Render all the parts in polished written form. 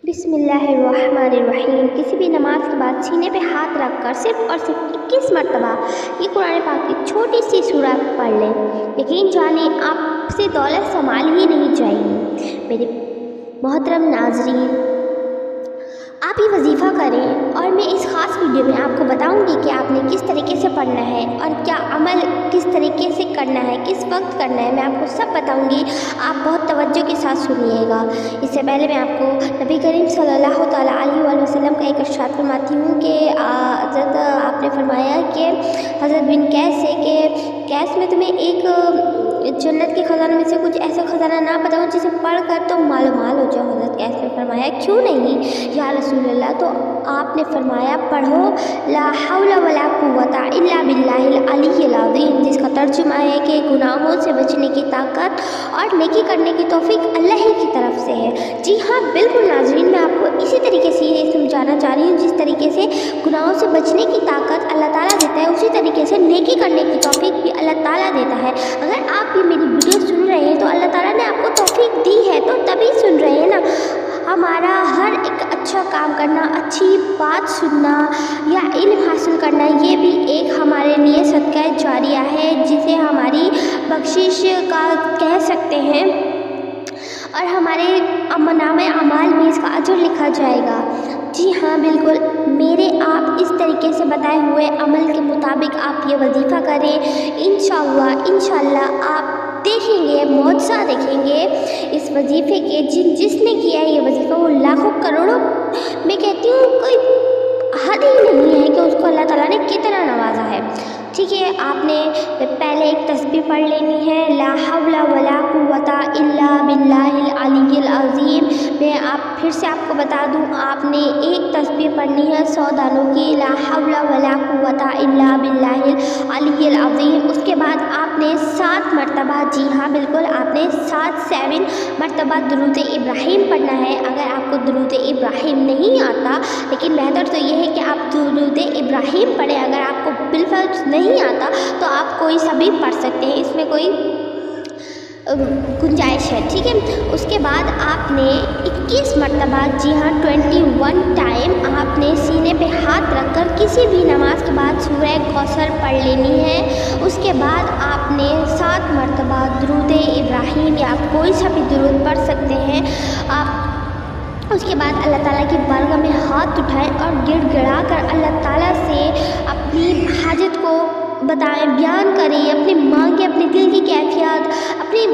बिस्मिल्लाहिर्रहमानिर्रहीम। किसी भी नमाज के बाद सीने पे हाथ रखकर सिर्फ और सिर्फ 21 मरतबा ये कुरान पाक की छोटी सी सूरा पढ़ लें। यकीन जाने आपसे दौलत संभाल ही नहीं जाएगी। मेरे मोहतरम नाजरीन, आप ये वजीफ़ा करें और मैं इस ख़ास वीडियो में आपको बताऊंगी कि आपने किस तरीके से पढ़ना है और क्या अमल किस तरीके से करना है, किस वक्त करना है, मैं आपको सब बताऊंगी। आप बहुत तवज्जो के साथ सुनिएगा। इससे पहले मैं आपको नबी करीम सल्लल्लाहु तआला अलैहि वसल्लम का एक इरशाद फरमाती हूँ कि हज़रत आपने फरमाया कि हज़रत बिन कैस से कि कैस में तुम्हें एक जन्नत के ख़जानों में से कुछ ऐसा ख़जाना ना बताऊँ जिसे पढ़ कर तो मालूमाल हो जाओ। हज़रत कैस ने फरमाया क्यों नहीं या रसूलल्लाह? तो आपने फरमाया पढ़ो ला हौला वला कुव्वता इल्ला बिल्लाहिल अलिय्यिल अज़ीम, जिसका तर्जुमा है कि गुनाहों से बचने की ताकत और नेकी करने की तौफीक अल्लाह ही की तरफ से है। जी हाँ, बिल्कुल नाज़रीन, मैं आपको इसी तरीके से ये समझाना चाह रही हूँ। जिस तरीके से गुनाहों से बचने की ताकत अल्लाह ताला देता है, उसी तरीके से नेकी करने की तौफीक भी अल्लाह ताला देता है। अगर आप ये मेरी वीडियो सुन रहे हैं तो अल्लाह ताला ने आपको तौफीक दी है, तो तभी सुन रहे हैं ना। हमारा हर एक अच्छा काम करना, अच्छी बात सुनना या इल्म हासिल करना, ये भी एक हमारे लिए सदका जारिया है, जिसे हमारी बख्शिश का कह सकते हैं और हमारे नामे अमाल में इसका अजर लिखा जाएगा। जी हाँ, बिल्कुल मेरे आप इस तरीके से बताए हुए अमल के मुताबिक आप ये वजीफ़ा करें। इंशाअल्लाह आप देखेंगे, मौजज़ा देखेंगे इस वजीफ़े के। जिसने किया है ये वजीफ़ा वो लाखों करोड़ों, मैं कहती हूँ कोई हद ही नहीं है कि उसको अल्लाह ताला ने कितना नवाजा है। ठीक है, आपने पहले एक तस्बीह पढ़ लेनी है, ला हौला वला कुव्वता इल्ला बिल्लाहिल अलिय्यिल अज़ीम। मैं फिर से आपको बता दूं, आपने एक तस्बीह पढ़नी है 100 दानों की, ला हौला वला कुव्वता इल्ला बिल्लाहिल अलिय्यिल अज़ीम। उसके बाद आपने 7 मरतबा, जी हाँ बिल्कुल, आपने 7 मरतबा दुरूद इब्राहिम पढ़ना है। अगर आपको दुरूद इब्राहिम नहीं आता, लेकिन बेहतर तो ये है कि आप दुरूद इब्राहिम पढ़ें। अगर आपको बिल्कुल नहीं आता तो आप कोई सा भी पढ़ सकते हैं, इसमें कोई गुंजाइश है। ठीक है, उसके बाद आपने 21 मरतबा, जी हाँ 21 टाइम आपने सीने पे हाथ रखकर किसी भी नमाज के बाद सूरह कौसर पढ़ लेनी है। उसके बाद आपने 7 मरतबा दुरूद इब्राहिम या आप कोई सा भी दुरूद पढ़ सकते हैं। आप उसके बाद अल्लाह ताला की बारगाह में हाथ उठाएं और गिड़गिड़ा कर अल्लाह ताला से अपनी हाजत को बताएं, बयान करें, अपने मांगे, अपने दिल की कैफियत, अपने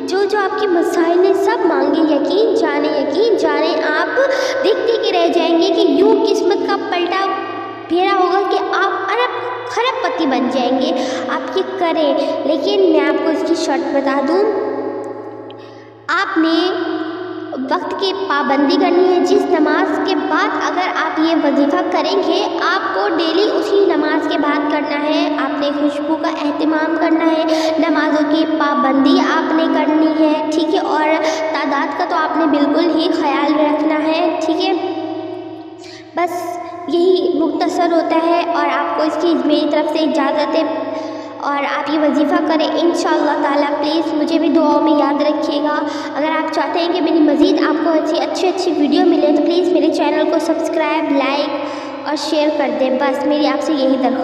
जो आपकी मसाइल हैं सब मांगे। यकीन जाने आप देखते के रह जाएंगे कि यूँ किस्मत का पलटा फेरा होगा कि आप अरब खरबपति बन जाएंगे। आप ये करें, लेकिन मैं आपको इसकी शर्त बता दूँ, आपने वक्त की पाबंदी करनी है। जिस नमाज के बाद अगर आप ये वजीफ़ा करेंगे, आपको डेली उसी नमाज के बाद करना है। आपने खुशबू का एहतमाम करना है, नमाज़ों की पाबंदी आपने करनी है। ठीक है, और तादाद का तो आपने बिल्कुल ही ख्याल रखना है। ठीक है, बस यही मुख्तसर होता है और आपको इसकी मेरी तरफ से इजाज़त है और आप ये वजीफ़ा करें इंशाअल्लाह ताला। प्लीज़ मुझे भी दुआओं में याद रखिएगा। अगर आप चाहते हैं कि मेरी मज़ीद आपको अच्छी वीडियो मिले तो प्लीज़ मेरे चैनल को सब्सक्राइब, लाइक और शेयर कर दें। बस मेरी आपसे यही दरख्वास्त।